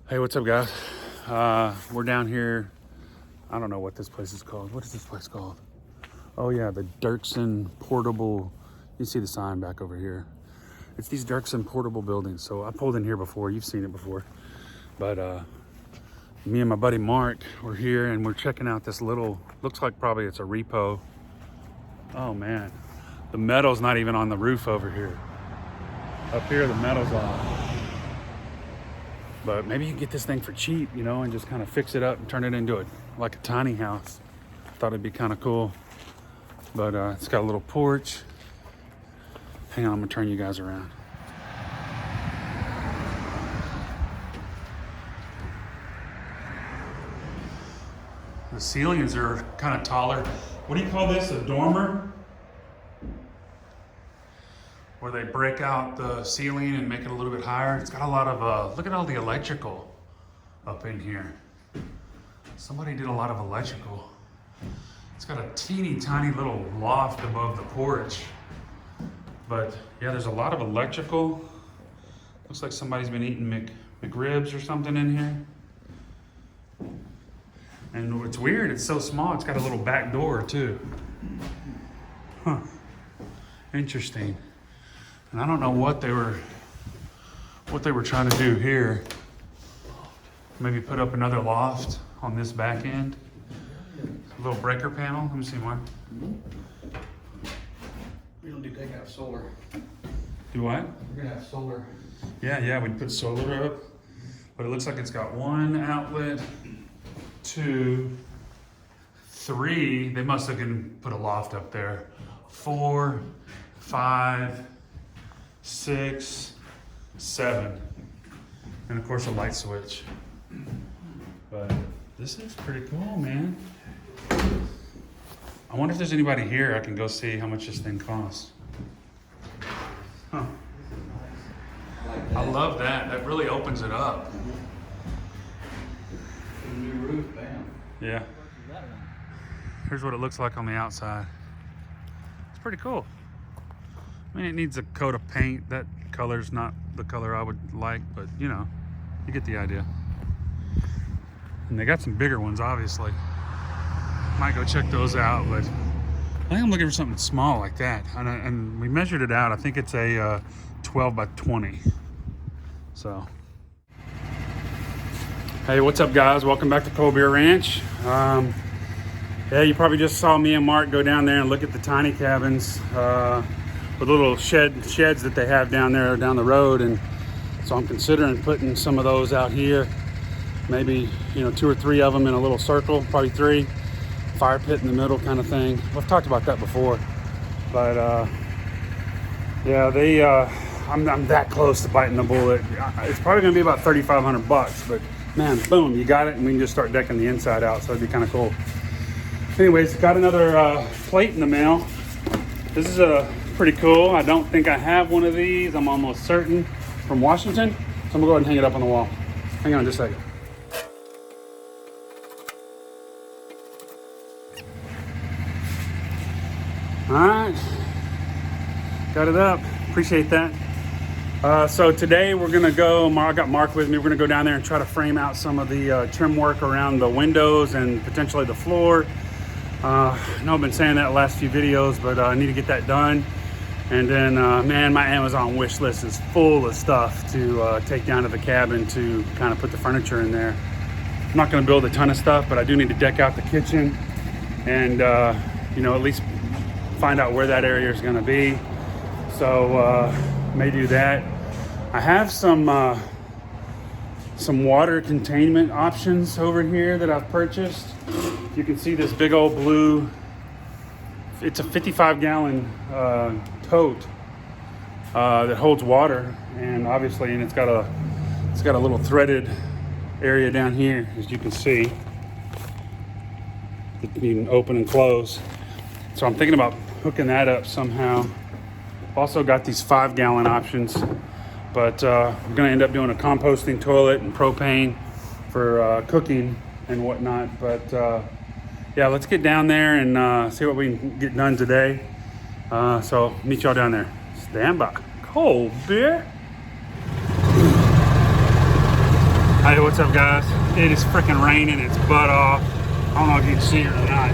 Hey, what's up, guys? We're down here. I don't know what this place is called. What is this place called? Oh yeah, the Dirksen Portable. You see the sign back over here. It's these Dirksen Portable buildings. So I pulled in here before. You've seen it before. But me and my buddy Mark were here and we're checking out this little, looks like probably it's a repo. Oh man, the metal's not even on the roof over here. Up here, the metal's on. But maybe you can get this thing for cheap, you know, and just kind of fix it up and turn it into like a tiny house. Thought it'd be kind of cool. But it's got a little porch. Hang on, I'm gonna turn you guys around. The ceilings are kind of taller. What do you call this, a dormer? Where they break out the ceiling and make it a little bit higher. It's got a lot of, look at all the electrical up in here. Somebody did a lot of electrical. It's got a teeny tiny little loft above the porch. But yeah, there's a lot of electrical. Looks like somebody's been eating McRibs or something in here. And it's weird, it's so small, it's got a little back door too. Huh, interesting. And I don't know what they were trying to do here. Maybe put up another loft on this back end. A little breaker panel. Let me see more. We don't do take out solar. Do what? We're gonna have solar. Yeah, we put solar up. But it looks like it's got one outlet, 2, 3. They must have put a loft up there. 4, 5, 6, 7, and of course a light switch. But this is pretty cool, man. I wonder if there's anybody here I can go see how much this thing costs. Huh. I love that. That really opens it up. New roof, bam. Yeah. Here's what it looks like on the outside. It's pretty cool. I mean, it needs a coat of paint. That color's not the color I would like, but you know, you get the idea. And they got some bigger ones, obviously. Might go check those out, but I think I'm looking for something small like that. And we measured it out. I think it's a 12 by 20. So, hey, what's up, guys? Welcome back to Cold Beer Ranch. Yeah, you probably just saw me and Mark go down there and look at the tiny cabins. With little sheds that they have down there down the road, and so I'm considering putting some of those out here. Maybe, you know, 2 or 3 of them in a little circle, probably 3. Fire pit in the middle kind of thing. We've talked about that before, but yeah, I'm that close to biting the bullet. It's probably gonna be about $3,500, but man, boom, you got it, and we can just start decking the inside out, so it'd be kind of cool. Anyways, got another plate in the mail. This is pretty cool. I don't think I have one of these. I'm almost certain, from Washington. So I'm gonna go ahead and hang it up on the wall. Hang on just a second. All right, got it up. Appreciate that. So today we're gonna go, I got Mark with me. We're gonna go down there and try to frame out some of the trim work around the windows and potentially the floor. I know I've been saying that the last few videos, but I need to get that done. And then, man, my Amazon wish list is full of stuff to take down to the cabin to kind of put the furniture in there. I'm not going to build a ton of stuff, but I do need to deck out the kitchen and, you know, at least find out where that area is going to be. So, may do that. I have some water containment options over here that I've purchased. You can see this big old blue, it's a 55-gallon tote that holds water, and obviously, and it's got a little threaded area down here, as you can see. You can open and close. So I'm thinking about hooking that up somehow. Also got these 5-gallon options, but I'm gonna end up doing a composting toilet and propane for cooking and whatnot. But yeah, let's get down there and see what we can get done today. So meet y'all down there. Stand by. Cold beer. Hey, what's up, guys? It is freaking raining. It's butt off. I don't know if you can see it or not.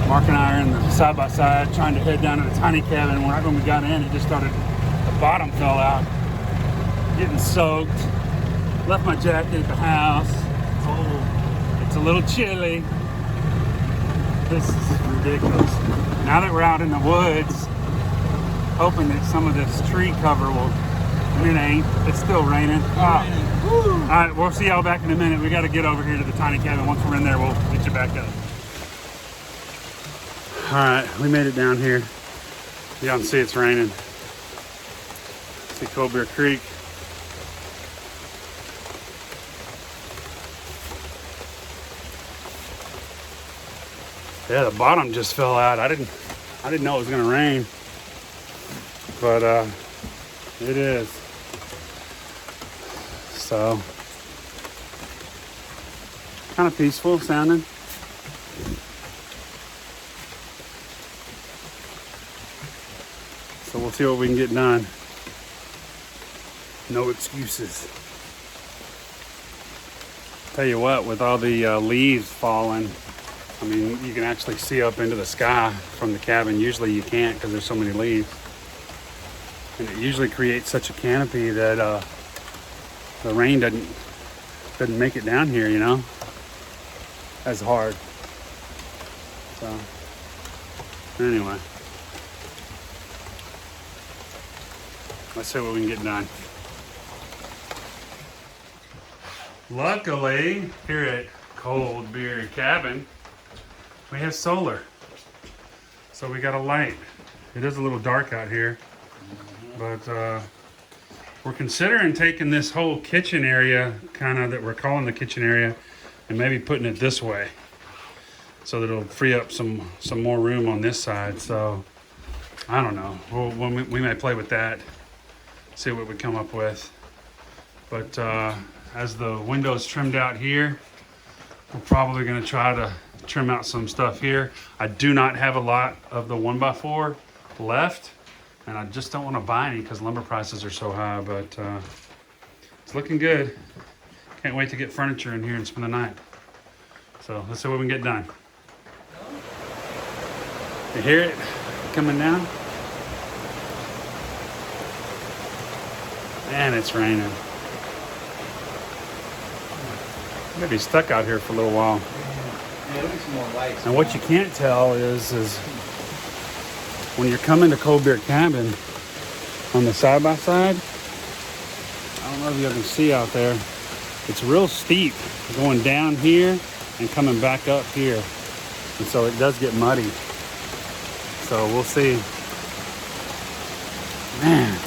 Mark and I are in the side by side trying to head down to the tiny cabin. Right when we got in, it just started, the bottom fell out. Getting soaked. Left my jacket at the house. It's a little chilly. This is ridiculous. Now that we're out in the woods, hoping that some of this tree cover will, and it ain't. It's still raining. All right, we'll see y'all back in a minute. We got to get over here to the tiny cabin. Once we're in there, we'll get you back up. All right, we made it down here. Y'all can see it's raining. See Cold Beer Creek. Yeah, the bottom just fell out. I didn't know it was gonna rain, but it is. So kind of peaceful sounding. So we'll see what we can get done. No excuses. Tell you what, with all the leaves falling, I mean, you can actually see up into the sky from the cabin. Usually you can't because there's so many leaves. And it usually creates such a canopy that the rain doesn't make it down here, you know, as hard. So anyway, let's see what we can get done. Luckily, here at Cold Beer Cabin, we have solar. So we got a light. It is a little dark out here, but we're considering taking this whole kitchen area, kind of that we're calling the kitchen area, and maybe putting it this way so that it'll free up some more room on this side. So I don't know. We may play with that, see what we come up with. But as the window's trimmed out here, we're probably going to try to trim out some stuff here. I do not have a lot of the 1x4 left, and I just don't want to buy any because lumber prices are so high, but it's looking good. Can't wait to get furniture in here and spend the night. So let's see what we can get done. You hear it coming down? And it's raining. I'm gonna be stuck out here for a little while. Yeah, look at some more lights. And what you can't tell is when you're coming to Cold Beer Cabin on the side by side, I don't know if you can see out there, it's real steep going down here and coming back up here. And so it does get muddy. So we'll see. Man.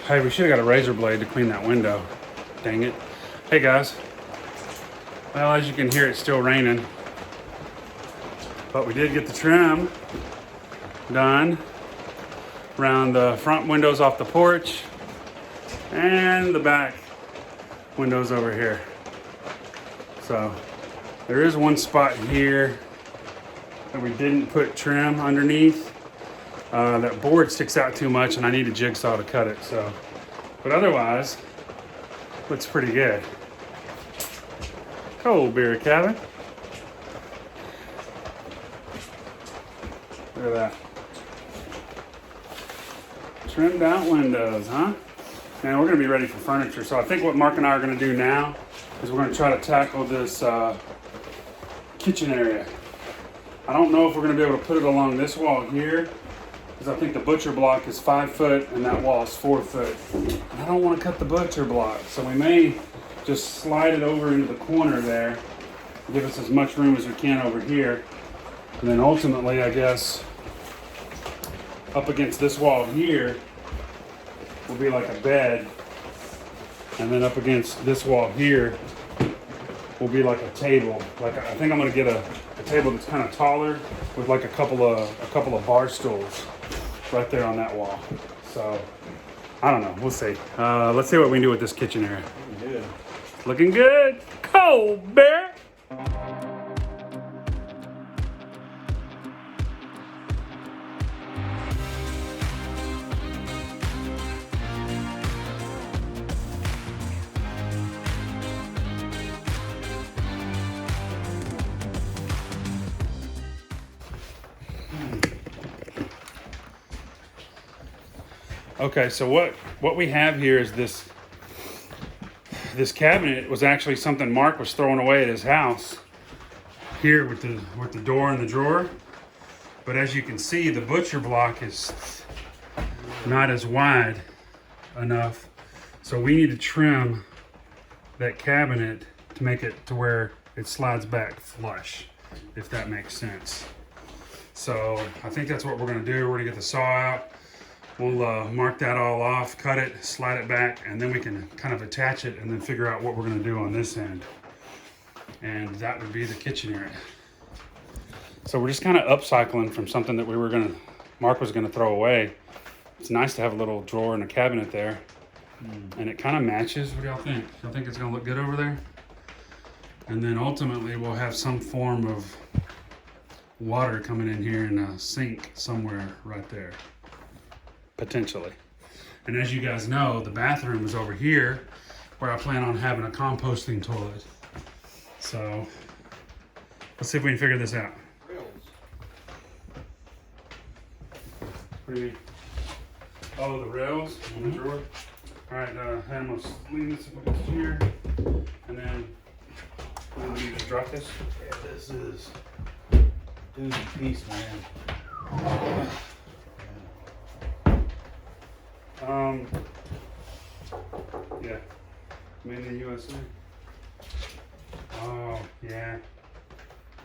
Hey, we should have got a razor blade to clean that window. Dang it. Hey guys. Well, as you can hear, it's still raining. But we did get the trim done around the front windows off the porch and the back windows over here. So there is one spot here that we didn't put trim underneath. That board sticks out too much and I need a jigsaw to cut it. So, but otherwise, looks pretty good. Cold beer cabin. Look at that. Trimmed out windows, huh? And we're gonna be ready for furniture. So I think what Mark and I are gonna do now is we're gonna try to tackle this kitchen area. I don't know if we're gonna be able to put it along this wall here, because I think the butcher block is 5 foot and that wall is 4 foot. And I don't wanna cut the butcher block, so we may just slide it over into the corner there, give us as much room as we can over here. And then ultimately, I guess, up against this wall here will be like a bed. And then up against this wall here will be like a table. Like I think I'm gonna get a table that's kind of taller with like a couple of bar stools right there on that wall. So I don't know, we'll see. Let's see what we can do with this kitchen area. Good. Looking good. Cold bear. Okay, so what we have here is this cabinet was actually something Mark was throwing away at his house here with the door and the drawer. But as you can see, the butcher block is not as wide enough. So we need to trim that cabinet to make it to where it slides back flush, if that makes sense. So I think that's what we're gonna do. We're gonna get the saw out. We'll mark that all off, cut it, slide it back, and then we can kind of attach it and then figure out what we're gonna do on this end. And that would be the kitchen area. So we're just kind of upcycling from something that Mark was gonna throw away. It's nice to have a little drawer and a cabinet there. And it kind of matches. What do y'all think? Y'all think it's gonna look good over there? And then ultimately we'll have some form of water coming in here in a sink somewhere right there. Potentially. And as you guys know, the bathroom is over here where I plan on having a composting toilet. So let's see if we can figure this out. What do you mean? Oh, the rails on the drawer? All right, I'm gonna lean this up against here, and then you just drop this. Yeah, this is dude piece, man. Yeah, made in the USA. Oh, yeah.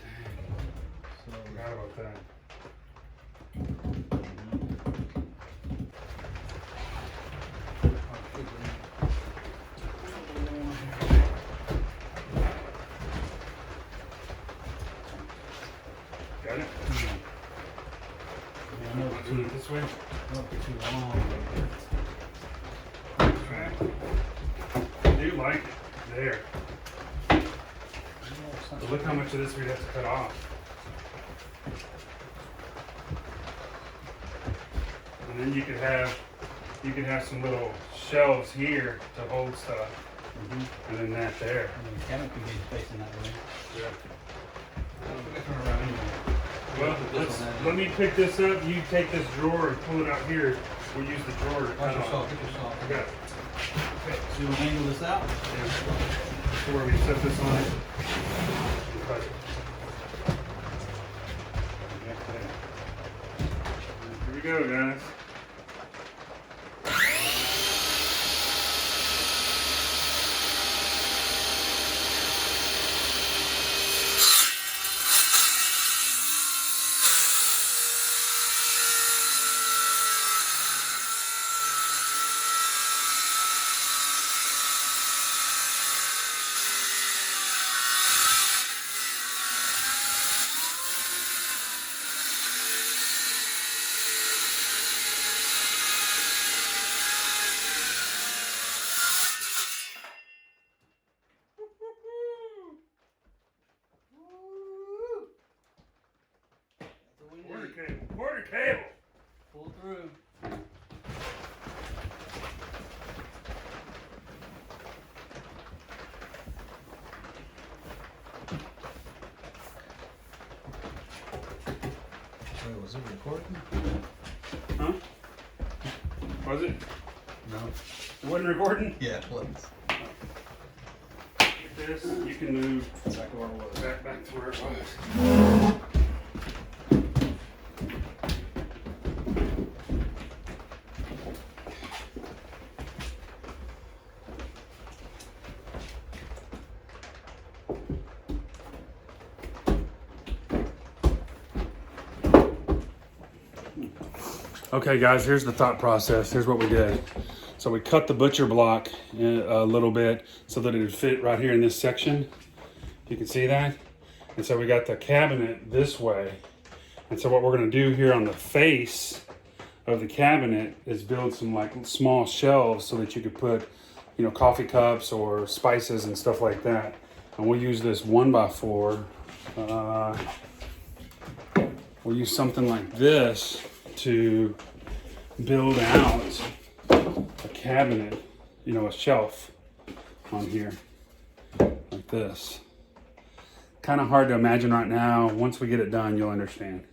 Dang, So forgot about that. Got it? I know Do it this way. don't be too long. I do like it there. But look how much of this we'd have to cut off. And then you could have some little shelves here to hold stuff. And then that there. I mean, canopy is facing that way. Yeah. Turn around anyway. Well, let me pick this up. You take this drawer and pull it out here. We'll use the drawer to Watch cut your saw, off. get your saw. I got it. Okay, so you want to angle this out? Yeah. So where we set this on it. and cut it. Here we go, guys. cable. Quarter cable. Pull through. Wait, was it recording? Huh? Was it? No. It wasn't recording? Yeah, it was. This, you can move Back to where it was. back to where it was. Okay guys, here's the thought process. Here's what we did. So we cut the butcher block a little bit so that it would fit right here in this section. You can see that. And so we got the cabinet this way. And so what we're gonna do here on the face of the cabinet is build some like small shelves so that you could put, you know, coffee cups or spices and stuff like that. And we'll use this 1x4. We'll use something like this to build out a cabinet, you know, a shelf on here like this. Kind of hard to imagine right now. Once we get it done, you'll understand.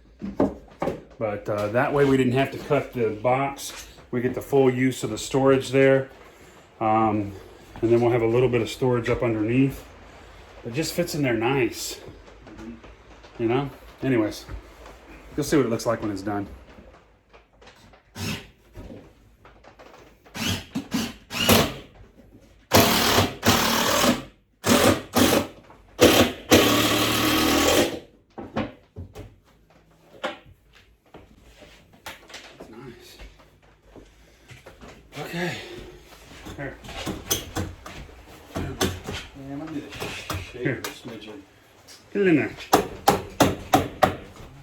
But that way we didn't have to cut the box. We get the full use of the storage there. And then we'll have a little bit of storage up underneath. It just fits in there nice, you know? Anyways, you'll see what it looks like when it's done. Nice. Okay. Here. Man, I'm gonna shake Here. it a smidgen. Get it in there.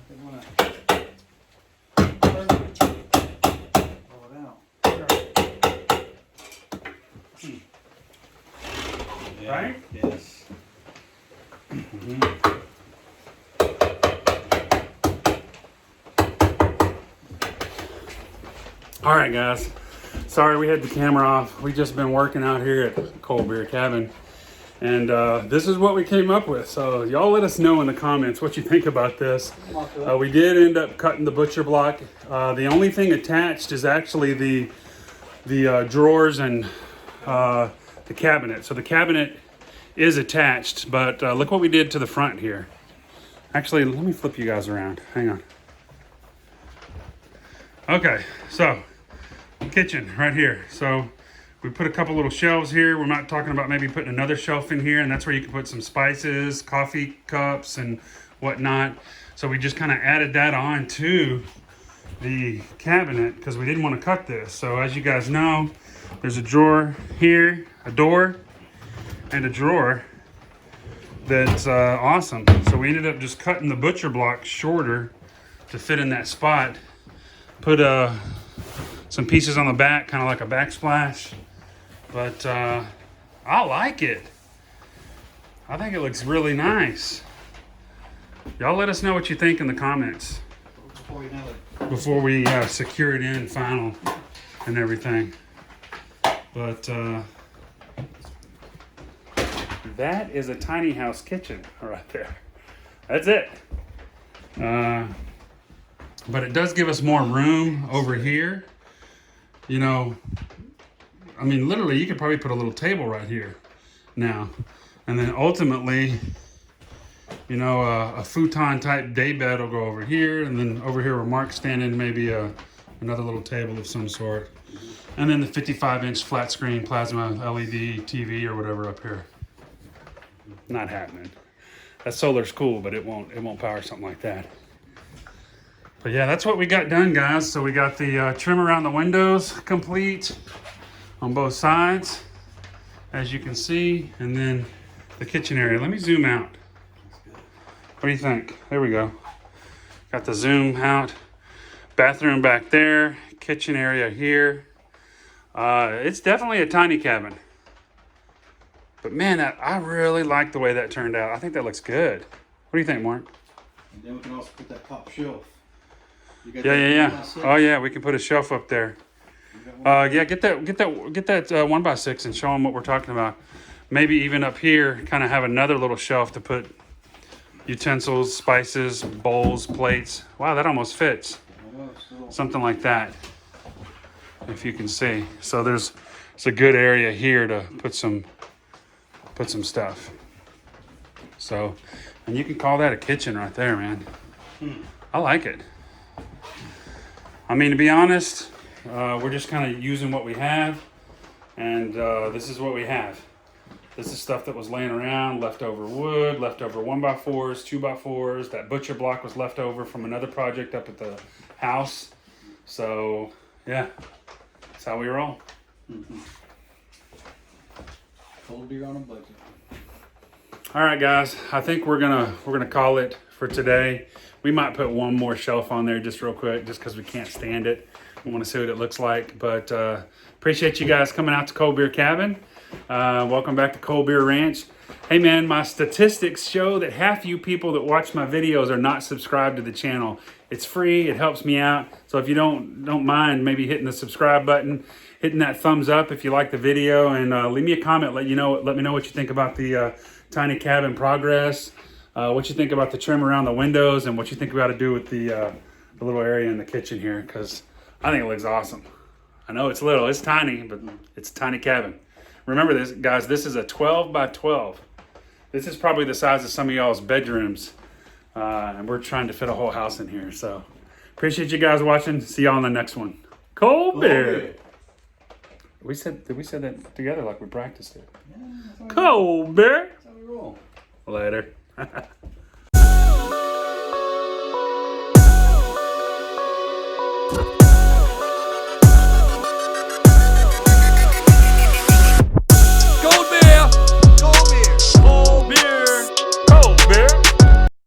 They wanna pull it out. Yeah, Right? Yes. All right, guys. Sorry we had the camera off. We just been working out here at Cold Beer Cabin. And this is what we came up with. So y'all let us know in the comments what you think about this. We did end up cutting the butcher block. The only thing attached is actually the drawers and the cabinet. So the cabinet is attached, but look what we did to the front here. Actually, let me flip you guys around. Hang on. Okay, so kitchen right here. So we put a couple little shelves here. We're not talking about maybe putting another shelf in here, and that's where you can put some spices, coffee cups, and whatnot. So we just kind of added that on to the cabinet because we didn't want to cut this. So as you guys know, there's a drawer here, a door, and a drawer that's awesome. So we ended up just cutting the butcher block shorter to fit in that spot. Put some pieces on the back, kind of like a backsplash. But I like it. I think it looks really nice. Y'all let us know what you think in the comments Before you know it. before we secure it in final and everything. But that is a tiny house kitchen right there. That's it. But it does give us more room over here. You know, I mean, literally, you could probably put a little table right here now. And then ultimately, you know, a futon type day bed will go over here. And then over here where Mark's standing, maybe another little table of some sort. And then the 55-inch flat screen plasma LED TV or whatever up here. Not happening. That solar's cool, but it won't power something like that. But yeah, that's what we got done, guys. So we got the trim around the windows complete on both sides, as you can see, and then the kitchen area. Let me zoom out. What do you think? There we go. Got the zoom out. Bathroom back there, kitchen area here. It's definitely a tiny cabin. But man, I really like the way that turned out. I think that looks good. What do you think, Mark? And then we can also put that top shelf. You got Yeah, that yeah, 1x6? yeah. Oh yeah, we can put a shelf up there. You got one? Yeah, get that 1x6 and show them what we're talking about. Maybe even up here, kind of have another little shelf to put utensils, spices, bowls, plates. Wow, that almost fits. Well, it's a little- Something like that, if you can see. So it's a good area here to put some stuff. So, and you can call that a kitchen right there, man. I like it. I mean, to be honest, we're just kind of using what we have, and this is what we have. This is stuff that was laying around, leftover wood, leftover 1x4s, 2x4s. That butcher block was left over from another project up at the house. So, yeah, that's how we roll. Cold beer on a budget. All right, guys, I think we're gonna call it for today. We might put one more shelf on there just real quick, just because we can't stand it. We want to see what it looks like. But appreciate you guys coming out to Cold Beer Cabin. Welcome back to Cold Beer Ranch. Hey man, my statistics show that half you people that watch my videos are not subscribed to the channel. It's free, it helps me out. So if you don't mind maybe hitting the subscribe button, hitting that thumbs up if you like the video, and leave me a comment, let me know what you think about the tiny cabin progress, what you think about the trim around the windows, and what you think about to do with the little area in the kitchen here, because I think it looks awesome. I know it's little, it's tiny, but it's a tiny cabin. Remember this, guys, this is a 12 by 12. This is probably the size of some of y'all's bedrooms. And we're trying to fit a whole house in here. So appreciate you guys watching. See y'all in the next one. Cold Beer. Did we say that together like we practiced it? Yeah, that's how we Cold Beer. that's how we roll. Later.